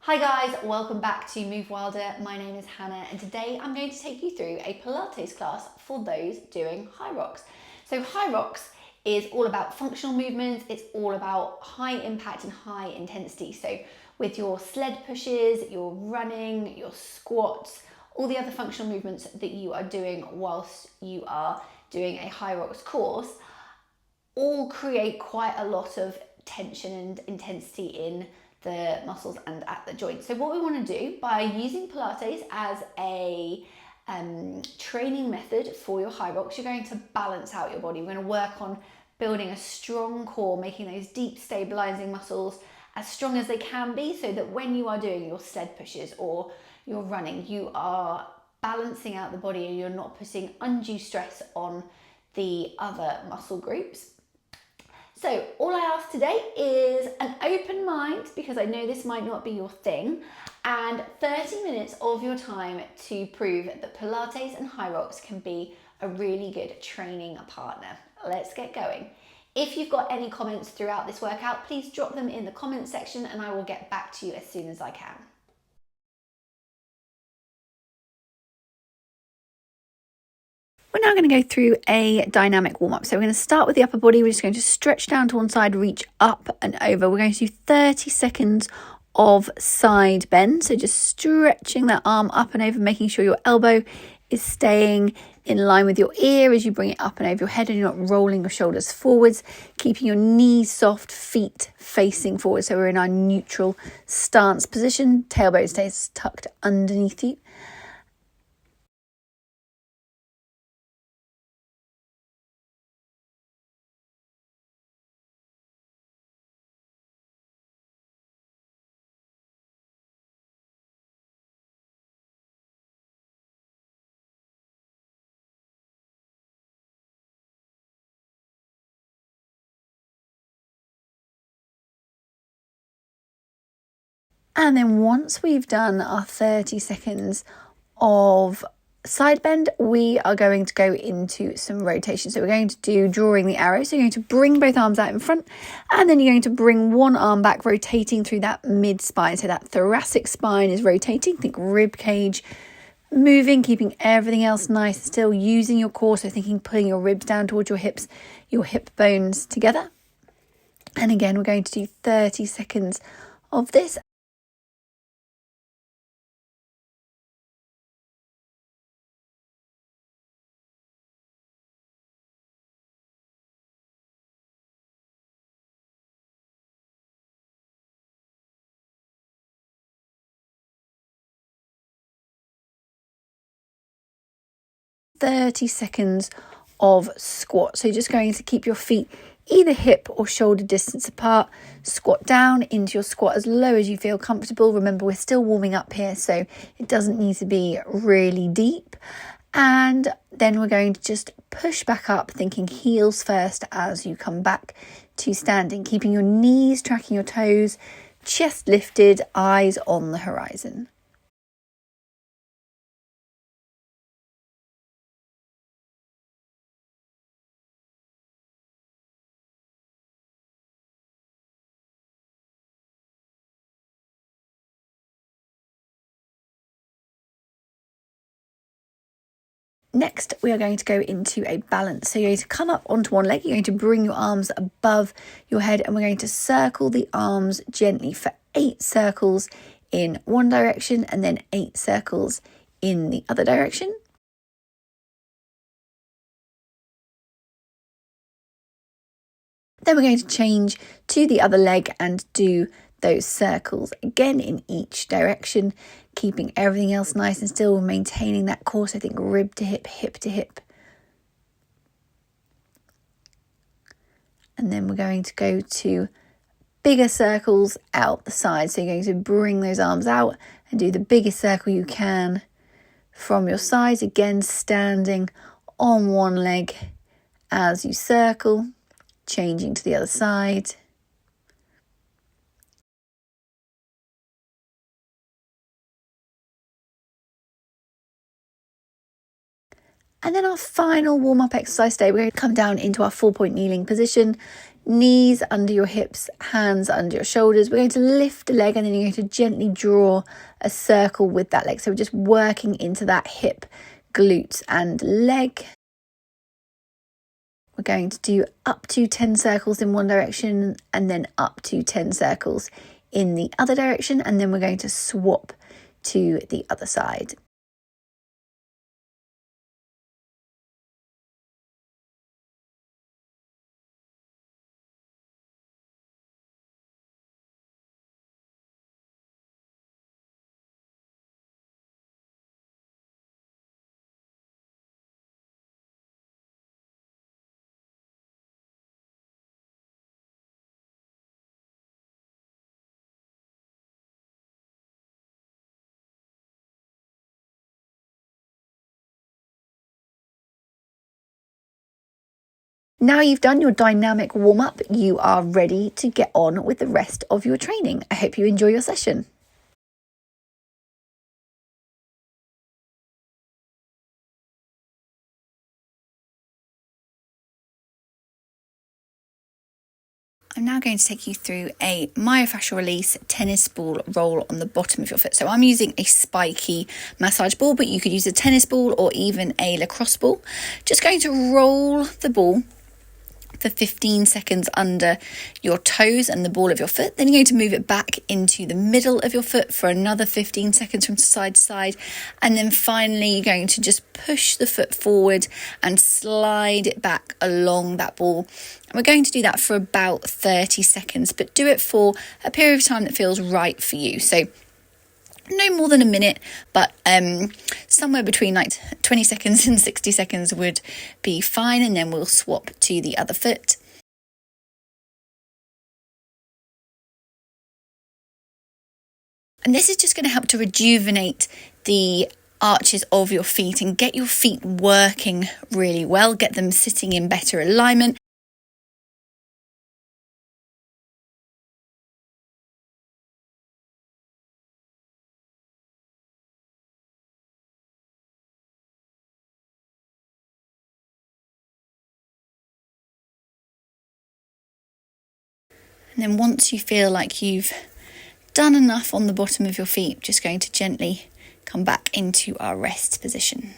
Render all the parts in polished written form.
Hi guys, welcome back to Move Wilder. My name is Hannah and today I'm going to take you through a Pilates class for those doing Hyrox. So Hyrox is all about functional movements, it's all about high impact and high intensity. So with your sled pushes, your running, your squats, all the other functional movements that you are doing whilst you are doing a Hyrox course, all create quite a lot of tension and intensity in the muscles and at the joints. So what we want to do by using Pilates as a training method for your Hyrox, you're going to balance out your body. We're going to work on building a strong core, making those deep stabilizing muscles as strong as they can be, so that when you are doing your sled pushes or you're running, you are balancing out the body and you're not putting undue stress on the other muscle groups. So all I ask today is an open mind, because I know this might not be your thing, and 30 minutes of your time to prove that Pilates and Hyrox can be a really good training partner. Let's get going. If you've got any comments throughout this workout, please drop them in the comments section and I will get back to you as soon as I can. We're now going to go through a dynamic warm-up. So we're going to start with the upper body. We're just going to stretch down to one side, reach up and over. We're going to do 30 seconds of side bend. So just stretching that arm up and over, making sure your elbow is staying in line with your ear as you bring it up and over your head and you're not rolling your shoulders forwards, keeping your knees soft, feet facing forward. So we're in our neutral stance position. Tailbone stays tucked underneath you. And then once we've done our 30 seconds of side bend, we are going to go into some rotation. So we're going to do drawing the arrow. So you're going to bring both arms out in front, and then you're going to bring one arm back, rotating through that mid spine. So that thoracic spine is rotating. Think rib cage moving, keeping everything else nice and still, using your core. So thinking pulling your ribs down towards your hips, your hip bones together. And again, we're going to do 30 seconds of this. 30 seconds of squat. So you're just going to keep your feet either hip or shoulder distance apart. Squat down into your squat as low as you feel comfortable. Remember, we're still warming up here, so it doesn't need to be really deep. And then we're going to just push back up, thinking heels first as you come back to standing, keeping your knees tracking your toes, chest lifted, eyes on the horizon. Next, we are going to go into a balance. So you're going to come up onto one leg. You're going to bring your arms above your head, and we're going to circle the arms gently for 8 circles in one direction and then 8 circles in the other direction. Then we're going to change to the other leg and do those circles again in each direction, keeping everything else nice and still, maintaining that core. So I think rib to hip, hip to hip. And then we're going to go to bigger circles out the side. So you're going to bring those arms out and do the biggest circle you can from your side. Again, standing on one leg as you circle, changing to the other side. And then our final warm-up exercise today, we're going to come down into our 4-point kneeling position. knees under your hips, hands under your shoulders. We're going to lift a leg and then you're going to gently draw a circle with that leg. So we're just working into that hip, glute and leg. We're going to do up to 10 circles in one direction and then up to 10 circles in the other direction. And then we're going to swap to the other side. Now you've done your dynamic warm-up, you are ready to get on with the rest of your training. I hope you enjoy your session. I'm now going to take you through a myofascial release tennis ball roll on the bottom of your foot. So I'm using a spiky massage ball, but you could use a tennis ball or even a lacrosse ball. Just going to roll the ball for 15 seconds under your toes and the ball of your foot. Then you're going to move it back into the middle of your foot for another 15 seconds from side to side. And then finally, you're going to just push the foot forward and slide it back along that ball. And we're going to do that for about 30 seconds, but do it for a period of time that feels right for you. So no more than a minute, but somewhere between like 20 seconds and 60 seconds would be fine. And then we'll swap to the other foot. And this is just going to help to rejuvenate the arches of your feet and get your feet working really well, get them sitting in better alignment. And then once you feel like you've done enough on the bottom of your feet, just going to gently come back into our rest position.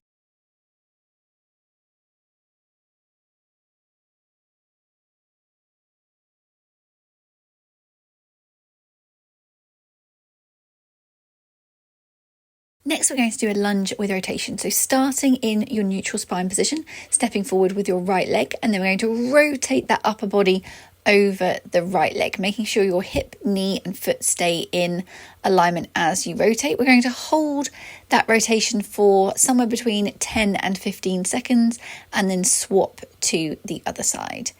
Next, we're going to do a lunge with rotation. So starting in your neutral spine position, stepping forward with your right leg, and then we're going to rotate that upper body over the right leg, making sure your hip, knee and foot stay in alignment as you rotate. We're going to hold that rotation for somewhere between 10 and 15 seconds and then swap to the other side.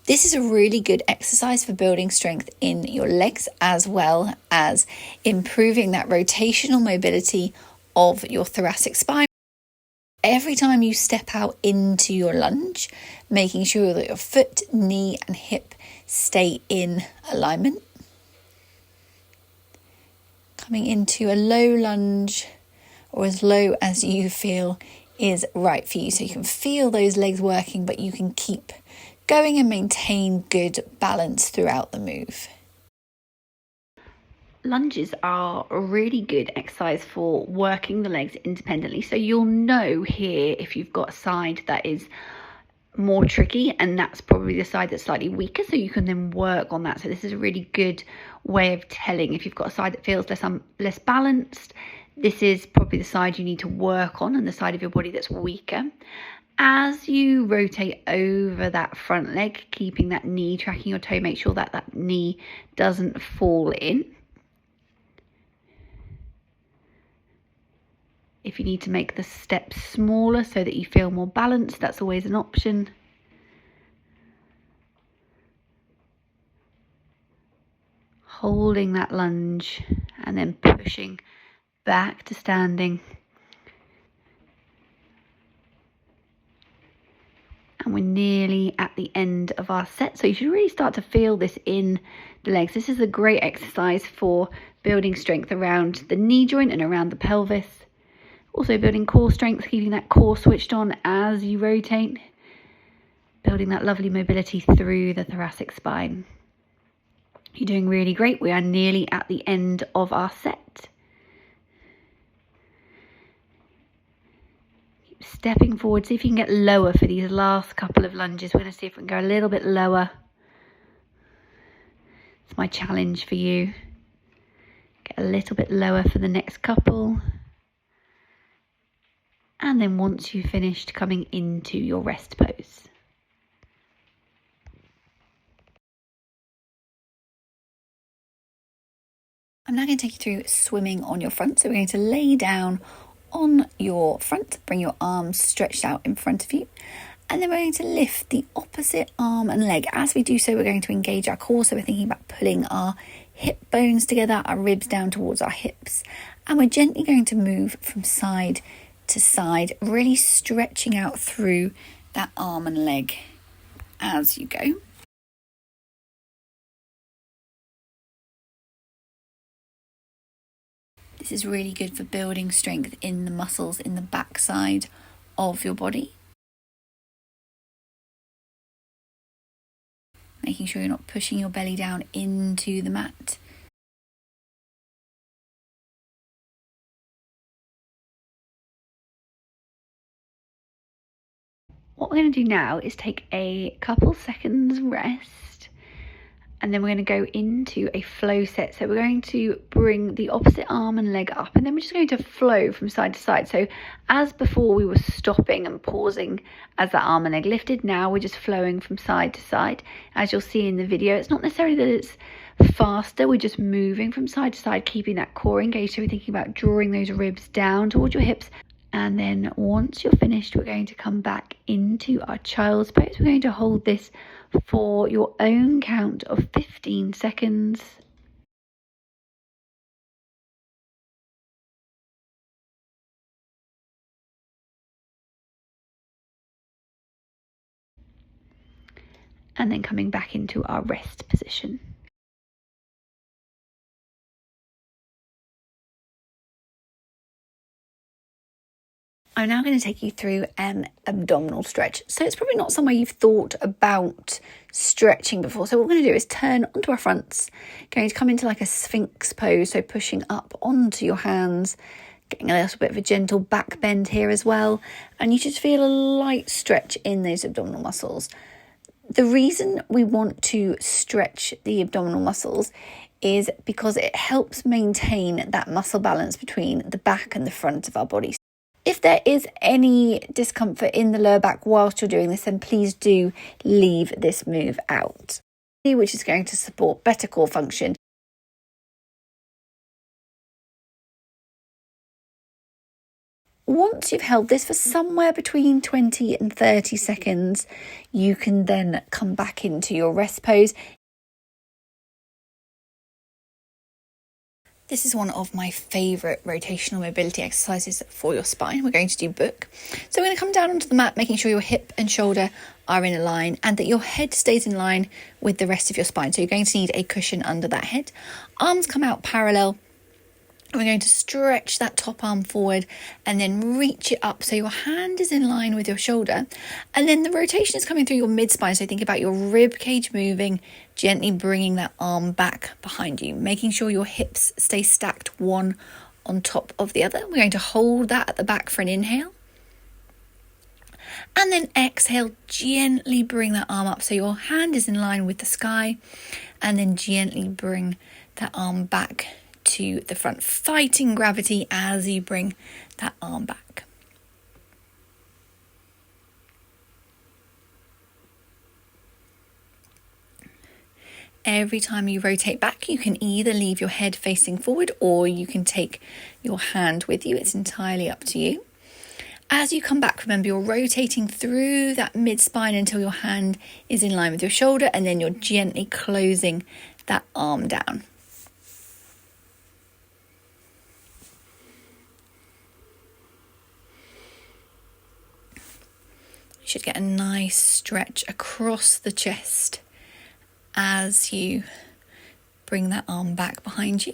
This is a really good exercise for building strength in your legs as well as improving that rotational mobility of your thoracic spine. Every time you step out into your lunge, making sure that your foot, knee and hip stay in alignment. Coming into a low lunge or as low as you feel is right for you. So you can feel those legs working, but you can keep going and maintain good balance throughout the move. Lunges are a really good exercise for working the legs independently. So you'll know here if you've got a side that is more tricky, and that's probably the side that's slightly weaker, so you can then work on that. So this is a really good way of telling if you've got a side that feels less balanced. This is probably the side you need to work on and the side of your body that's weaker. As you rotate over that front leg, keeping that knee tracking your toe, make sure that that knee doesn't fall in. If you need to make the steps smaller so that you feel more balanced, that's always an option. Holding that lunge and then pushing back to standing. And we're nearly at the end of our set. So you should really start to feel this in the legs. This is a great exercise for building strength around the knee joint and around the pelvis. Also building core strength, keeping that core switched on as you rotate. building that lovely mobility through the thoracic spine. You're doing really great. We are nearly at the end of our set. Keep stepping forward. See if you can get lower for these last couple of lunges. We're going to see if we can go a little bit lower. It's my challenge for you. Get a little bit lower for the next couple. And then once you've finished, coming into your rest pose. I'm now going to take you through swimming on your front. So we're going to lay down on your front, bring your arms stretched out in front of you. And then we're going to lift the opposite arm and leg. As we do so, we're going to engage our core. So we're thinking about pulling our hip bones together, our ribs down towards our hips. And we're gently going to move from side to side, really stretching out through that arm and leg as you go. This is really good for building strength in the muscles in the backside of your body. Making sure you're not pushing your belly down into the mat. What we're going to do now is take a couple seconds rest. And then we're going to go into a flow set. So we're going to bring the opposite arm and leg up, and then we're just going to flow from side to side. So as before, we were stopping and pausing as that arm and leg lifted. Now we're just flowing from side to side. As you'll see in the video, it's not necessarily that it's faster. We're just moving from side to side, keeping that core engaged. So we're thinking about drawing those ribs down towards your hips. And then once you're finished, we're going to come back into our child's pose. We're going to hold this for your own count of 15 seconds. And then coming back into our rest position. I'm now going to take you through an abdominal stretch. So it's probably not somewhere you've thought about stretching before. So what we're going to do is turn onto our fronts, going to come into like a sphinx pose. So pushing up onto your hands, getting a little bit of a gentle back bend here as well. And you just feel a light stretch in those abdominal muscles. The reason we want to stretch the abdominal muscles is because it helps maintain that muscle balance between the back and the front of our body. If there is any discomfort in the lower back whilst you're doing this, then please do leave this move out, which is going to support better core function. Once you've held this for somewhere between 20 and 30 seconds, you can then come back into your rest pose. This is one of my favourite rotational mobility exercises for your spine. We're going to do book. So we're going to come down onto the mat, making sure your hip and shoulder are in a line and that your head stays in line with the rest of your spine. So you're going to need a cushion under that head. Arms come out parallel. And we're going to stretch that top arm forward and then reach it up so your hand is in line with your shoulder. And then the rotation is coming through your mid-spine. So think about your rib cage moving, gently bringing that arm back behind you, making sure your hips stay stacked one on top of the other. We're going to hold that at the back for an inhale. And then exhale, gently bring that arm up so your hand is in line with the sky. And then gently bring that arm back to the front, fighting gravity as you bring that arm back. Every time you rotate back, you can either leave your head facing forward or you can take your hand with you. It's entirely up to you. As you come back, remember you're rotating through that mid-spine until your hand is in line with your shoulder, and then you're gently closing that arm down. You should get a nice stretch across the chest as you bring that arm back behind you.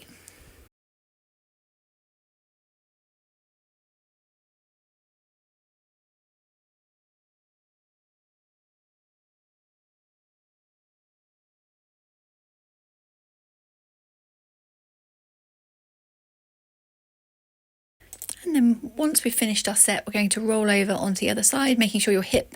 And then once we've finished our set, we're going to roll over onto the other side, making sure your hip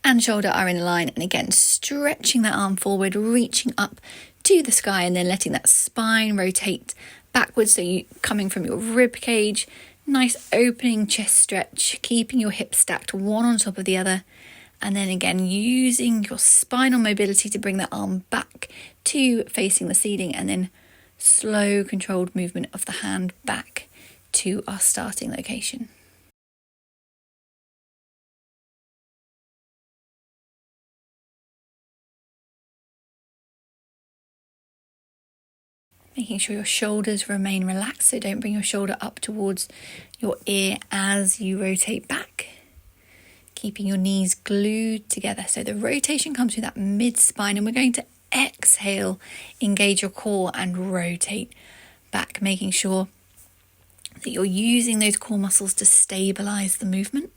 and shoulder are in line. And again, stretching that arm forward, reaching up to the sky, and then letting that spine rotate backwards. So you coming from your rib cage, nice opening chest stretch, keeping your hips stacked one on top of the other. And then again, using your spinal mobility to bring that arm back to facing the ceiling, and then slow controlled movement of the hand back to our starting location. Making sure your shoulders remain relaxed, so don't bring your shoulder up towards your ear as you rotate back. Keeping your knees glued together. So the rotation comes through that mid-spine, and we're going to exhale, engage your core and rotate back, making sure that you're using those core muscles to stabilize the movement.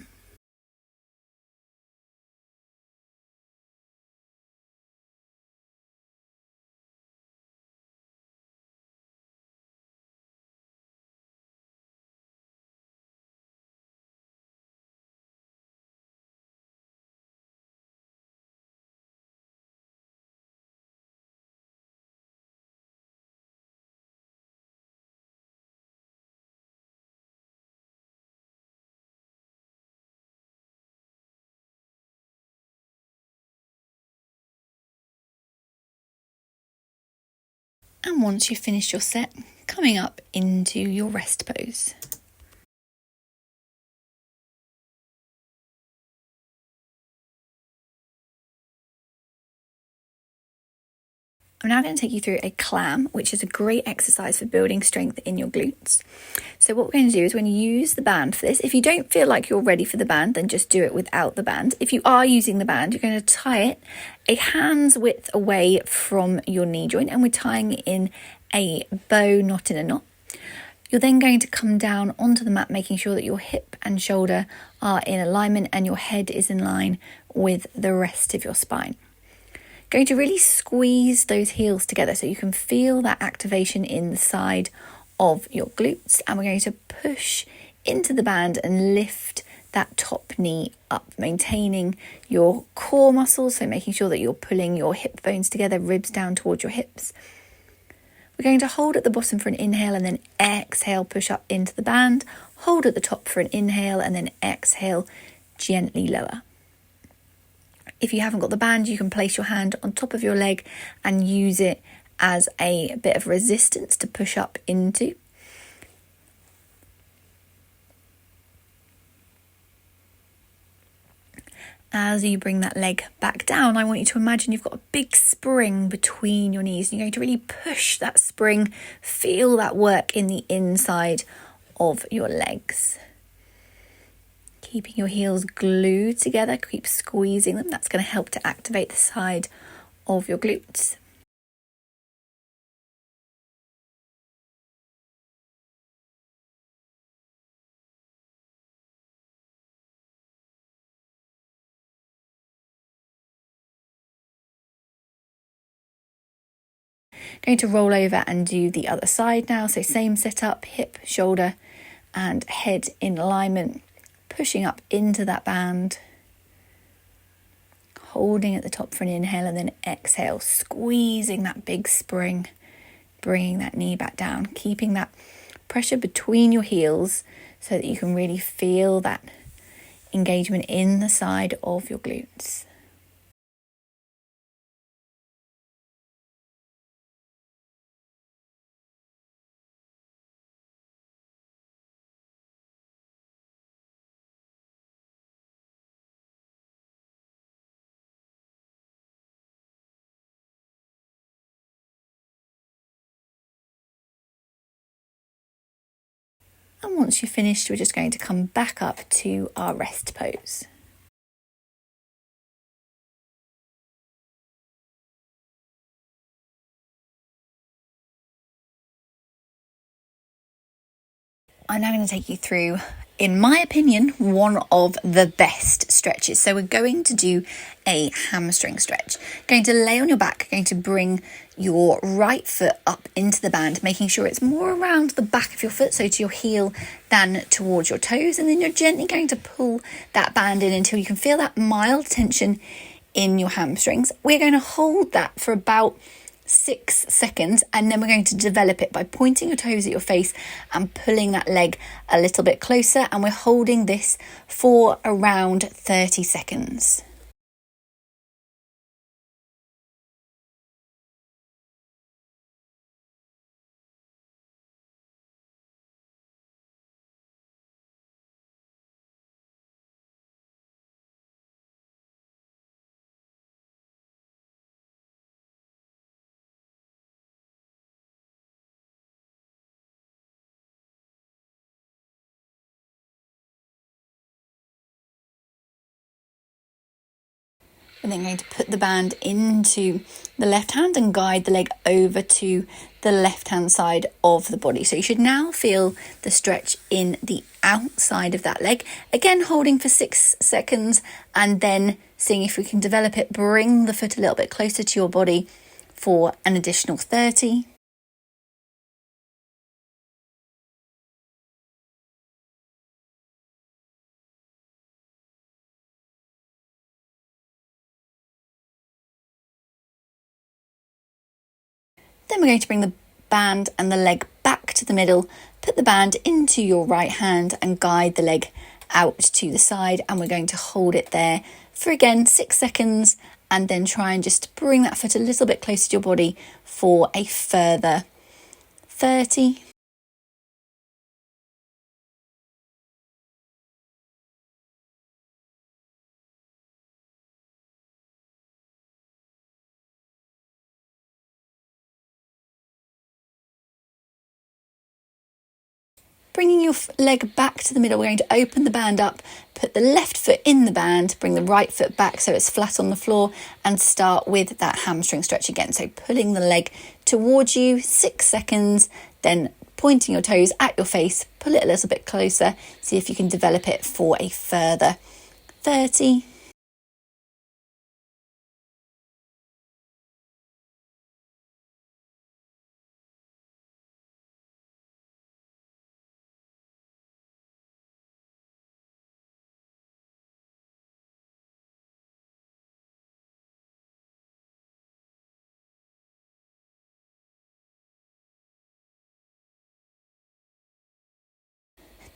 And once you've finished your set, coming up into your rest pose. I'm now going to take you through a clam, which is a great exercise for building strength in your glutes. So what we're going to do is we're going to use the band for this. If you don't feel like you're ready for the band, then just do it without the band. If you are using the band, you're going to tie it a hand's width away from your knee joint, and we're tying it in a bow, not in a knot. You're then going to come down onto the mat, making sure that your hip and shoulder are in alignment and your head is in line with the rest of your spine. Going to really squeeze those heels together so you can feel that activation in the side of your glutes, and we're going to push into the band and lift that top knee up, maintaining your core muscles, so making sure that you're pulling your hip bones together, ribs down towards your hips. We're going to hold at the bottom for an inhale and then exhale, push up into the band, hold at the top for an inhale and then exhale, gently lower. If you haven't got the band, you can place your hand on top of your leg and use it as a bit of resistance to push up into. As you bring that leg back down, I want you to imagine you've got a big spring between your knees. You're going to really push that spring, feel that work in the inside of your legs. Keeping your heels glued together, keep squeezing them. That's going to help to activate the side of your glutes. Going to roll over and do the other side now. So same setup, hip, shoulder and head in alignment. Pushing up into that band. Holding at the top for an inhale and then exhale. Squeezing that big spring. Bringing that knee back down. Keeping that pressure between your heels so that you can really feel that engagement in the side of your glutes. And once you've finished, we're just going to come back up to our rest pose. I'm now going to take you through in my opinion, one of the best stretches. So we're going to do a hamstring stretch. Going to lay on your back, going to bring your right foot up into the band, making sure it's more around the back of your foot, so to your heel than towards your toes. And then you're gently going to pull that band in until you can feel that mild tension in your hamstrings. We're going to hold that for about 6 seconds, and then we're going to develop it by pointing your toes at your face and pulling that leg a little bit closer, and we're holding this for around 30 seconds. And then going to put the band into the left hand and guide the leg over to the left hand side of the body. So you should now feel the stretch in the outside of that leg. Again, holding for 6 seconds and then seeing if we can develop it. Bring the foot a little bit closer to your body for an additional 30. Then we're going to bring the band and the leg back to the middle, put the band into your right hand and guide the leg out to the side, and we're going to hold it there for again 6 seconds and then try and just bring that foot a little bit closer to your body for a further 30. Bringing your leg back to the middle, we're going to open the band up, put the left foot in the band, bring the right foot back so it's flat on the floor, and start with that hamstring stretch again. So pulling the leg towards you, 6 seconds, then pointing your toes at your face, pull it a little bit closer, see if you can develop it for a further 30.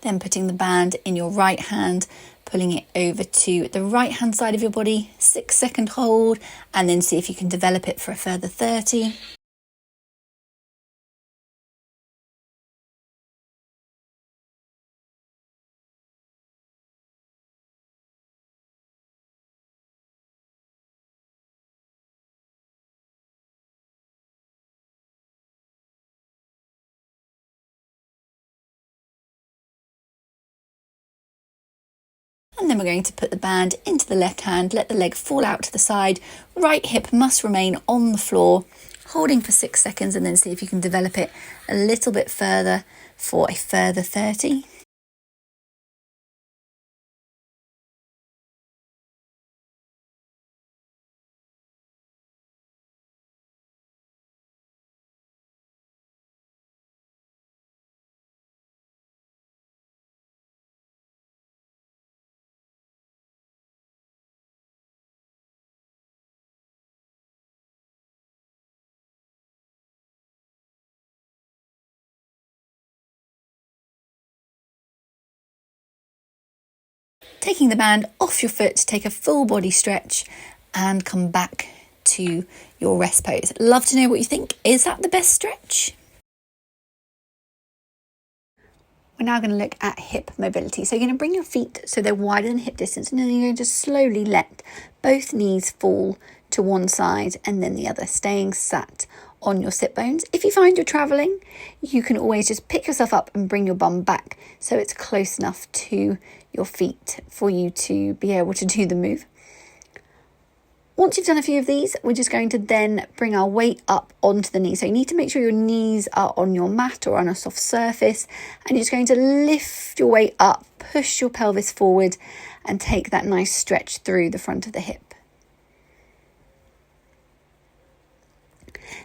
Then putting the band in your right hand, pulling it over to the right hand side of your body, 6 second hold, and then see if you can develop it for a further 30. And then we're going to put the band into the left hand, let the leg fall out to the side, right hip must remain on the floor, holding for 6 seconds, and then see if you can develop it a little bit further for a further 30. Taking the band off your foot, take a full body stretch and come back to your rest pose. Love to know what you think. Is that the best stretch? We're now going to look at hip mobility. So you're going to bring your feet so they're wider than hip distance, and then you're going to slowly let both knees fall to one side and then the other, staying sat on your sit bones. If you find you're traveling, you can always just pick yourself up and bring your bum back so it's close enough to your feet for you to be able to do the move. Once you've done a few of these, we're just going to then bring our weight up onto the knees. So you need to make sure your knees are on your mat or on a soft surface, and you're just going to lift your weight up, push your pelvis forward, and take that nice stretch through the front of the hip.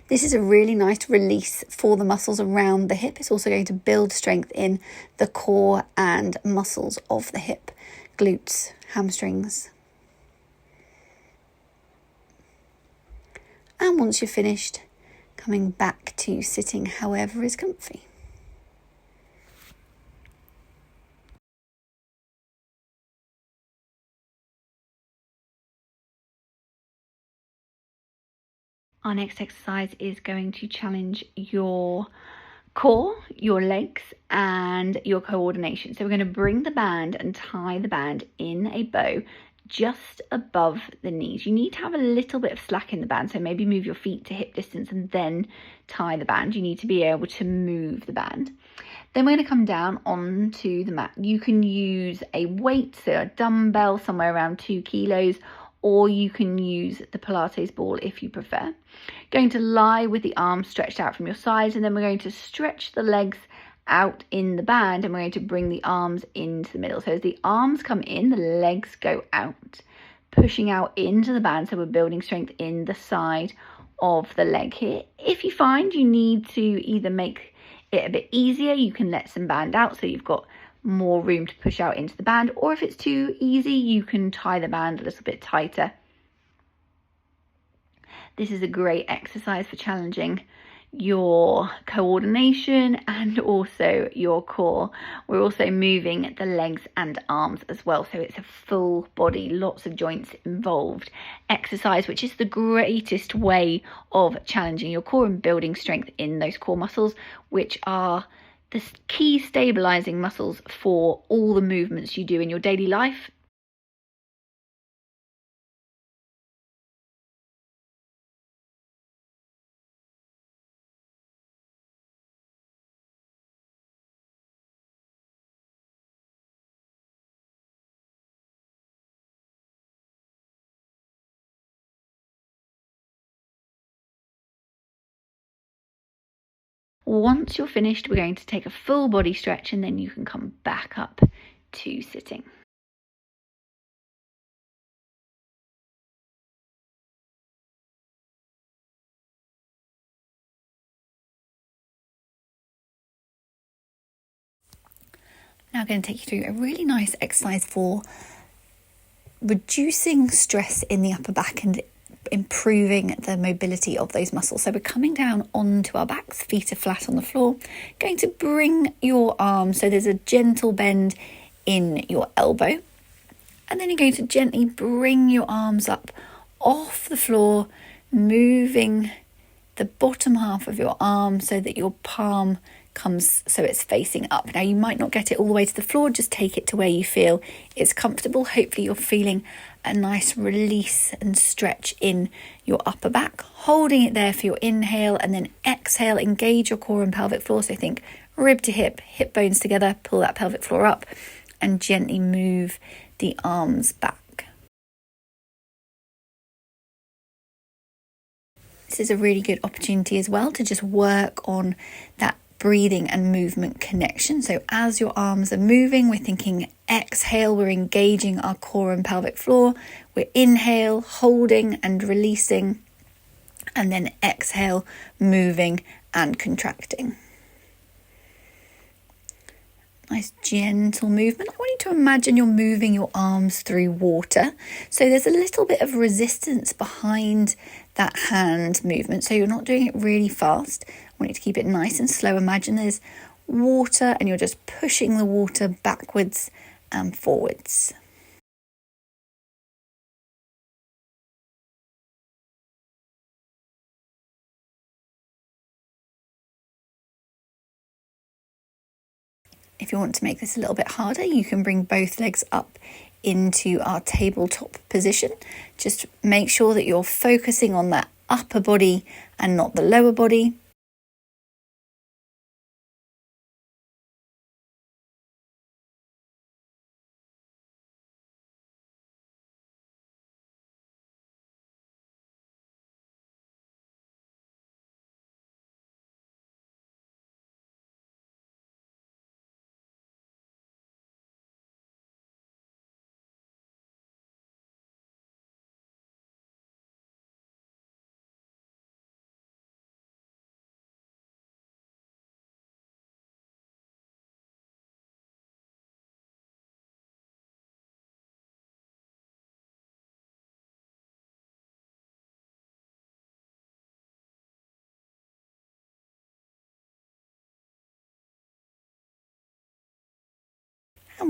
This is a really nice release for the muscles around the hip. It's also going to build strength in the core and muscles of the hip, glutes, hamstrings. And once you're finished, coming back to sitting however is comfy. Our next exercise is going to challenge your core, your legs, and your coordination. So we're going to bring the band and tie the band in a bow just above the knees. You need to have a little bit of slack in the band, so maybe move your feet to hip distance and then tie the band. You need to be able to move the band. Then we're going to come down onto the mat. You can use a weight, so a dumbbell somewhere around 2 kilos, or you can use the Pilates ball if you prefer. Going to lie with the arms stretched out from your sides, and then we're going to stretch the legs out in the band, and we're going to bring the arms into the middle. So as the arms come in, the legs go out, pushing out into the band. So we're building strength in the side of the leg here. If you find you need to either make it a bit easier, you can let some band out so you've got more room to push out into the band, or if it's too easy, you can tie the band a little bit tighter. This is a great exercise for challenging your coordination and also your core. We're also moving the legs and arms as well, so it's a full body, lots of joints involved exercise, which is the greatest way of challenging your core and building strength in those core muscles, which are the key stabilising muscles for all the movements you do in your daily life. Once you're finished, we're going to take a full body stretch, and then you can come back up to sitting. Now I'm going to take you through a really nice exercise for reducing stress in the upper back and improving the mobility of those muscles. So we're coming down onto our backs, feet are flat on the floor, going to bring your arms, so there's a gentle bend in your elbow, and then you're going to gently bring your arms up off the floor, moving the bottom half of your arm so that your palm comes so it's facing up. Now you might not get it all the way to the floor, just take it to where you feel it's comfortable. Hopefully you're feeling a nice release and stretch in your upper back, holding it there for your inhale, and then exhale, engage your core and pelvic floor. So think rib to hip, hip bones together, pull that pelvic floor up, and gently move the arms back. This is a really good opportunity as well to just work on that breathing and movement connection. So as your arms are moving, we're thinking exhale, we're engaging our core and pelvic floor. We're inhale, holding and releasing, and then exhale, moving and contracting. Nice gentle movement. I want you to imagine you're moving your arms through water. So there's a little bit of resistance behind that hand movement. So you're not doing it really fast. I want you to keep it nice and slow. Imagine there's water and you're just pushing the water backwards and forwards. If you want to make this a little bit harder, you can bring both legs up into our tabletop position. Just make sure that you're focusing on that upper body and not the lower body.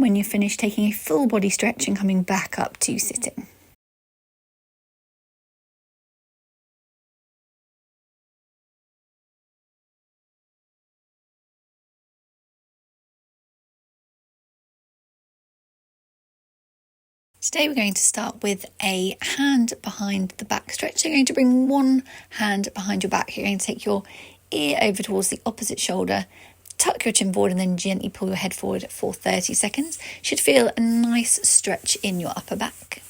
And when you're finished, taking a full body stretch and coming back up to sitting. Today we're going to start with a hand behind the back stretch. So you're going to bring one hand behind your back. You're going to take your ear over towards the opposite shoulder, tuck your chin forward and then gently pull your head forward for 30 seconds. Should feel a nice stretch in your upper back.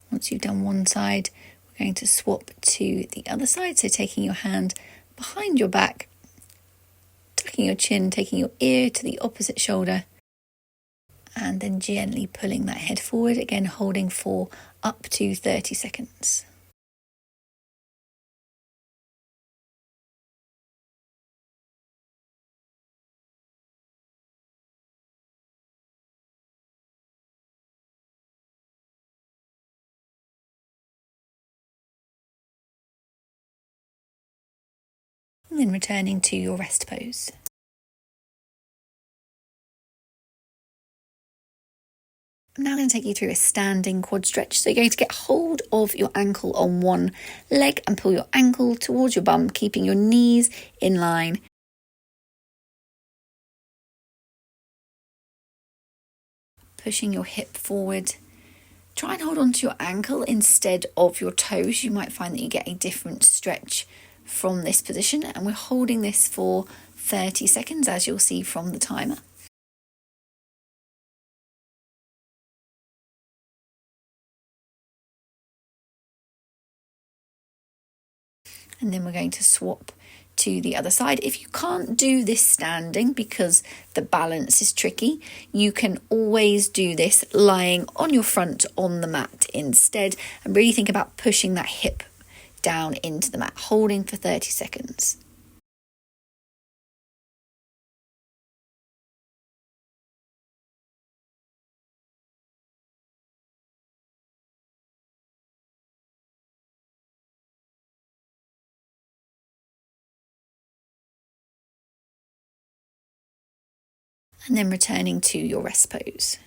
Once you've done one side, we're going to swap to the other side. So taking your hand behind your back, tucking your chin, taking your ear to the opposite shoulder, and then gently pulling that head forward, again holding for up to 30 seconds. And then returning to your rest pose. I'm now going to take you through a standing quad stretch. So you're going to get hold of your ankle on one leg and pull your ankle towards your bum, keeping your knees in line. Pushing your hip forward. Try and hold on to your ankle instead of your toes. You might find that you get a different stretch from this position. And we're holding this for 30 seconds, as you'll see from the timer. And then we're going to swap to the other side. If you can't do this standing because the balance is tricky, you can always do this lying on your front on the mat instead, and really think about pushing that hip down into the mat, holding for 30 seconds. And then returning to your rest pose.